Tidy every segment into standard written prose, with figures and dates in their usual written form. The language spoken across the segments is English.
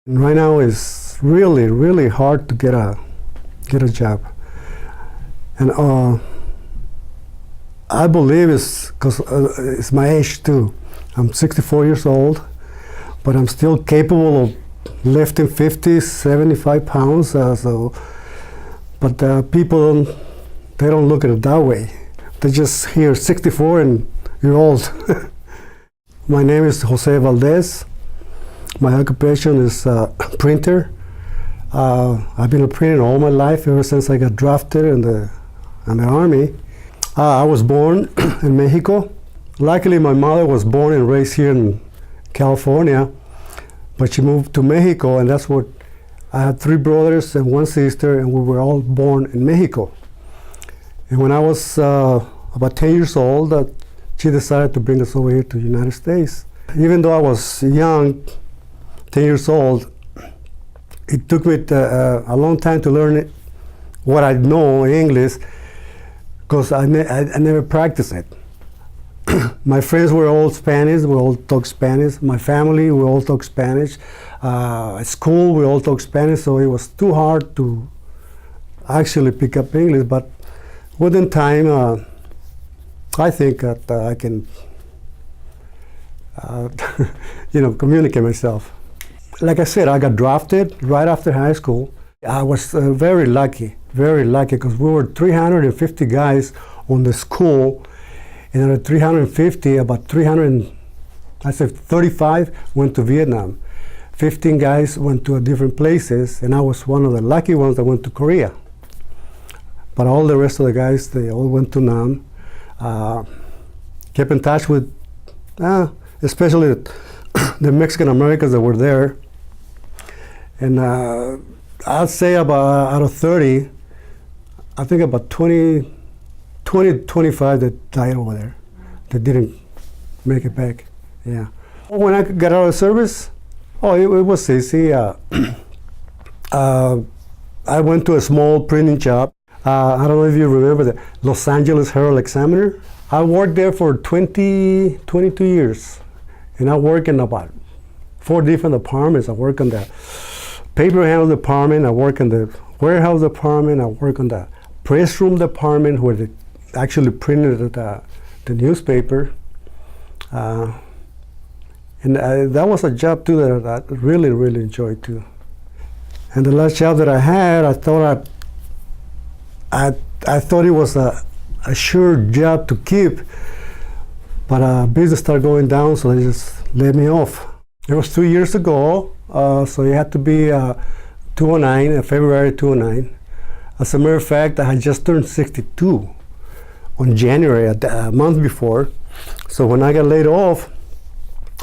Right now it's really, really hard to get a job, and I believe it's because it's my age too. I'm 64 years old, but I'm still capable of lifting 50, 75 pounds. But people they don't look at it that way. They just hear 64 and you're old. My name is Jose Valdez. My occupation is printer. I've been a printer all my life, ever since I got drafted in the Army. I was born in Mexico. Luckily, my mother was born and raised here in California, but she moved to Mexico, and that's what I had 3 brothers and 1 sister, and we were all born in Mexico. And when I was about 10 years old, she decided to bring us over here to the United States. Even though I was young, 10 years old, it took me a long time to learn what I know in English, because I never practiced it. My friends were all Spanish, we all talk Spanish. My family, we all talk Spanish. At school, we all talk Spanish, so it was too hard to actually pick up English. But within time, I think that I can, communicate myself. Like I said, I got drafted right after high school. I was very lucky, because we were 350 guys on the school, and out of 350, about 35 went to Vietnam. 15 guys went to different places, and I was one of the lucky ones that went to Korea. But all the rest of the guys, they all went to Nam. Kept in touch with, especially the Mexican Americans that were there. And I'd say about out of 30, I think about 20 to 25 that died over there, that didn't make it back. Yeah. When I got out of service, it was easy. I went to a small printing shop. I don't know if you remember the Los Angeles Herald Examiner. I worked there for 22 years. And I worked in about 4 different departments. I worked on the paper handle department, I work in the warehouse department, I work on the press room department where they actually printed the newspaper. And that was a job too that I really, really enjoyed too. And the last job that I had, I thought it was a sure job to keep, but business started going down, so they just laid me off. It was 2 years ago, so it had to be 2009, February 2009. As a matter of fact, I had just turned 62 on January, a month before. So when I got laid off,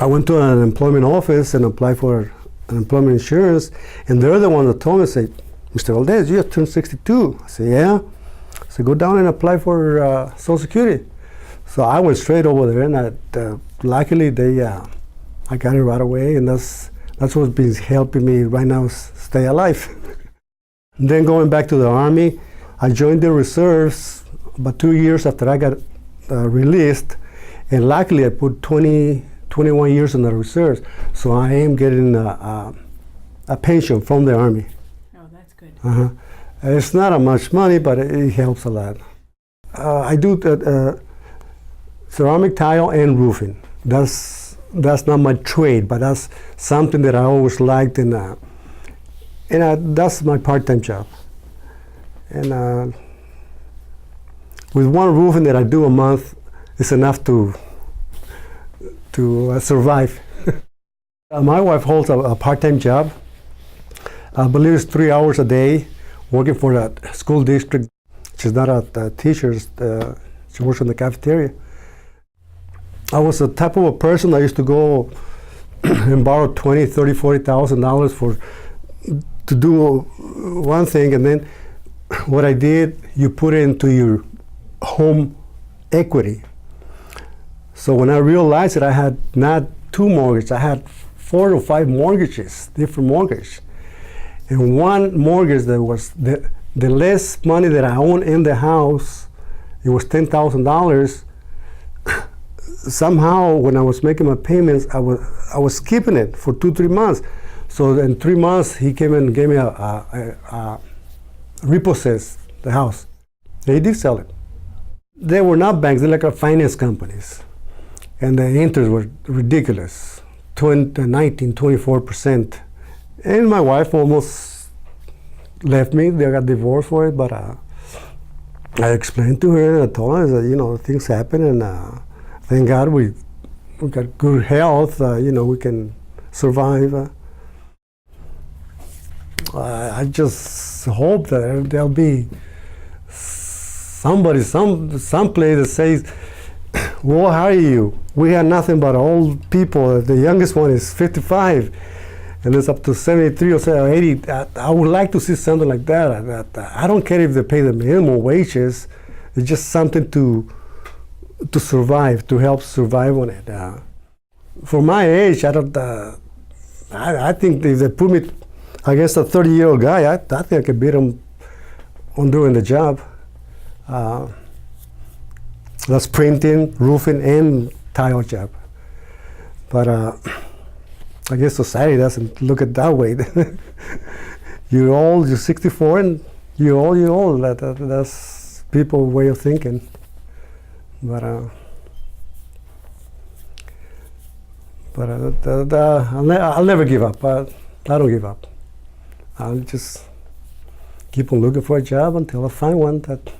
I went to an employment office and applied for unemployment insurance, and they're the one that told me, say, Mr. Valdez, you just turned 62. I said, yeah. So go down and apply for Social Security. So I went straight over there, and luckily I got it right away, and that's what's been helping me right now stay alive. Then going back to the Army, I joined the reserves about 2 years after I got released, and luckily I put 21 years in the reserves, so I am getting a pension from the Army. Oh, that's good. It's not much money, but it helps a lot. I do ceramic tile and roofing. That's not my trade, but that's something that I always liked, and that's my part-time job. And with one roofing that I do a month, it's enough to survive. My wife holds a part-time job. I believe it's 3 hours a day, working for the school district. She's not a teacher, she works in the cafeteria. I was the type of a person that used to go and borrow $20,000, $30,000, $40,000 to do one thing, and then what I did, you put it into your home equity. So when I realized that I had not 2 mortgages, I had 4 or 5 mortgages, different mortgages. And one mortgage that was the less money that I owned in the house, it was $10,000. somehow when I was making my payments, I was keeping it for 2-3 months. So in 3 months, he came and gave me a repossessed the house. They did sell it. They were not banks, they're like finance companies. And the interest were ridiculous, 24%. And my wife almost left me. They got divorced for it, but I explained to her and I told her that, things happen, and thank God we got good health, we can survive. I just hope that there'll be somebody, someplace that says, we'll hire you. We have nothing but old people. The youngest one is 55, and it's up to 73 or 80. I would like to see something like that. I don't care if they pay the minimum wages. It's just something to survive, to help survive on it. For my age, I think if they put me against a 30-year-old guy, I think I could beat him on doing the job. That's printing, roofing, and tile job. But I guess society doesn't look at it that way. You're old, you're 64, and you're old. That's people's way of thinking. But I'll never give up. I don't give up. I'll just keep on looking for a job until I find one that